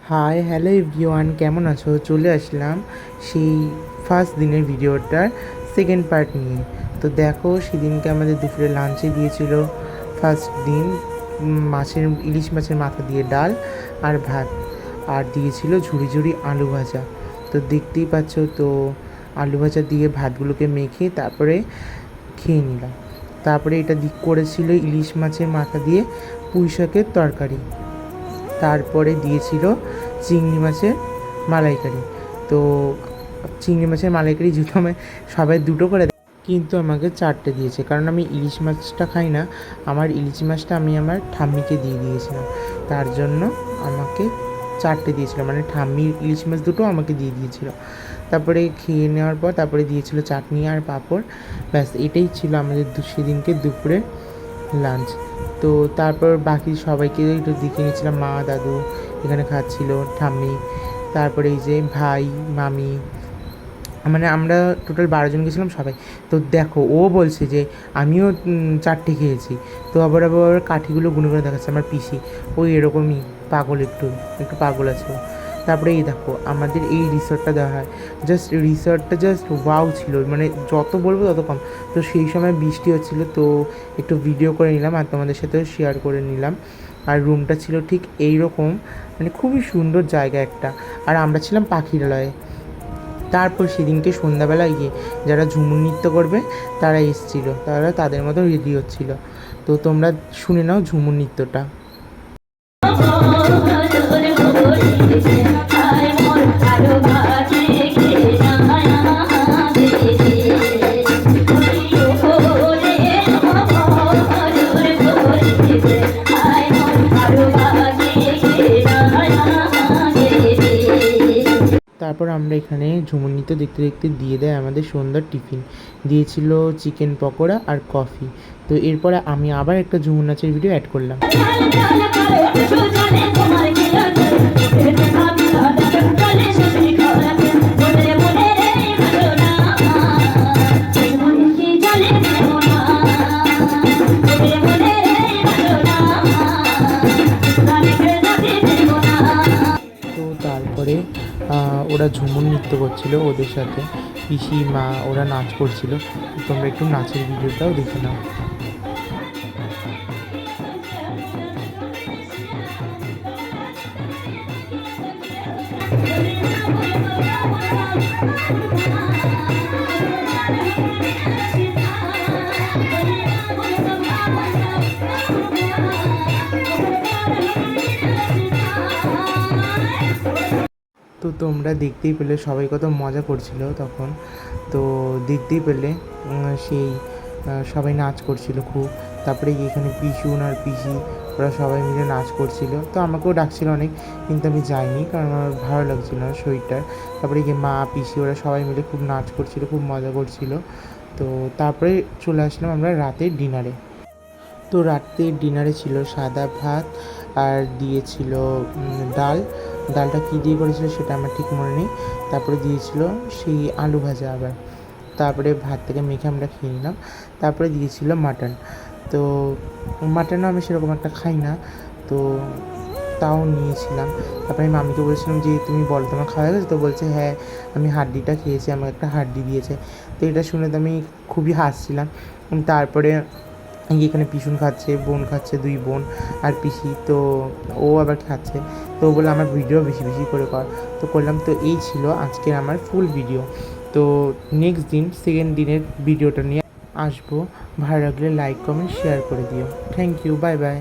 Hi hello everyone, কেমন আছো? চলে আসলাম সেই ফার্স্ট দিনের ভিডিওটার সেকেন্ড পার্ট নিয়ে। তো দেখো, সেদিনকে আমাদের দুপুরে লাঞ্চে দিয়েছিল ফার্স্ট দিন ইলিশ মাছের মাথা দিয়ে ডাল আর ভাত, আর দিয়েছিল ঝুড়ি ঝুড়ি আলু ভাজা। তো দেখতেই পাচ্ছ, তো আলু ভাজা দিয়ে ভাতগুলোকে মেখে তারপরে খেয়ে নিলাম। তারপরে এটা করেছিল ইলিশ মাছের মাথা দিয়ে পুঁই শাকের তরকারি। তারপরে দিয়েছিল চিংড়ি মাছের মালাইকারি। তো চিংড়ি মাছের মালাইকারি যেহেতু আমি সবাই দুটো করে দেয়, কিন্তু আমাকে 4টে দিয়েছে, কারণ আমি ইলিশ মাছটা খাই না। আমার ইলিশ মাছটা আমি আমার ঠাম্মিকে দিয়ে দিয়েছিলাম, তার জন্য আমাকে 4টে দিয়েছিল, মানে ঠাম্মির ইলিশ মাছ দুটো আমাকে দিয়ে দিয়েছিল। তারপরে খেয়ে নেওয়ার পর তারপরে দিয়েছিল চাটনি আর পাঁপড়। ব্যাস, এটাই ছিল আমাদের সেদিনকে দুপুরে লাঞ্চ। তো তারপর বাকি সবাইকে একটু দেখে নিয়েছিলাম, মা দাদু এখানে খাচ্ছিল, ঠাম্মি, তারপরে এই যে ভাই মামি, মানে আমরা টোটাল 12 জন গেছিলাম সবাই। তো দেখো, ও বলছে যে আমিও 4টে খেয়েছি। তো আবার আবার কাঠিগুলো গুনে করে দেখাচ্ছে আমার পিসি। ওই এরকমই পাগল, একটু একটু পাগল আছে ও। তারপরে এই দেখো, আমাদের এই রিসর্টটা দেওয়া হয়, রিসর্টটা জাস্ট ওয়াও ছিল, মানে যত বলবো তত কম। তো সেই সময় বৃষ্টি হচ্ছিলো, তো একটু ভিডিও করে নিলাম আর তোমাদের সাথেও শেয়ার করে নিলাম। আর রুমটা ছিল ঠিক এই রকম, মানে খুবই সুন্দর জায়গা একটা। আর আমরা ছিলাম পাখিরালয়ে। তারপর সেদিনকে সন্ধ্যাবেলা গিয়ে যারা ঝুমুর নৃত্য করবে তারা এসেছিলো, তারা তাদের মতো রেডি হচ্ছিলো। তো তোমরা শুনে নাও ঝুমুর নৃত্যটা। তারপর আমরা এখানে ঝুমুর নৃত্য দেখতে দেখতে দিয়ে দেয় আমাদের সন্ধ্যার টিফিন। দিয়েছিল চিকেন পকোড়া আর কফি। তো এরপরে আমি আবার একটা ঝুমুর নাচের ভিডিও অ্যাড করলাম। তো তারপরে ওরা ঝুমুর নৃত্য করছিল, ওদের সাথে পিসি মা ওরা নাচ করছিল। তোমরা একটু নাচের ভিডিওটাও দেখে নাও। তো তোমরা দেখতেই পেলে সবাই কত মজা করছিল তখন। তো দেখতেই পেলে সেই সবাই নাচ করছিল খুব। তারপরে এখানে পিসুন আর পিসি ওরা সবাই মিলে নাচ করছিল। তো আমাকেও ডাকছিল অনেক, কিন্তু আমি যাইনি, কারণ আমার ভালো লাগছিল না শরীরটার। তারপরে গিয়ে মা পিসি ওরা সবাই মিলে খুব নাচ করছিল, খুব মজা করছিল। তো তারপরে চলে আসলাম আমরা রাতের ডিনারে। তো রাতের ডিনারে ছিল সাদা ভাত, আর দিয়েছিল ডালটা কী দিয়ে করেছিল সেটা আমার ঠিক মনে নেই। তারপরে দিয়েছিল সেই আলু ভাজা আবার। তারপরে ভাত থেকে মেখে আমরা খেয়ে নিলাম। তারপরে দিয়েছিল মাটন। তো মাটনও আমি সেরকম একটা খাই না, তো তাও নিয়েছিলাম। তারপরে আমি মামিকে বলছিলাম যে তুমি বলো তোমার খাওয়া গেছে? তো বলছে হ্যাঁ, আমি হাড্ডিটা খেয়েছি, আমাকে একটা হাড্ডি দিয়েছে। তো এটা শুনে তো আমি খুবই হাসছিলাম। তারপরে এখানে পিসুন খাচ্ছে, বোন খাচ্ছে, 2 বোন আর পিসি, তো ও আবার খাচ্ছে। তো বলে আমার ভিডিও বেশি বেশি করে কর, তো করলাম। তো এই ছিল আজকের আমার ফুল ভিডিও। তো নেক্সট দিন সেকেন্ড দিনের ভিডিওটা নিয়ে আসবো। ভালো লাগলে লাইক কমেন্ট শেয়ার করে দিও। Thank you, bye by.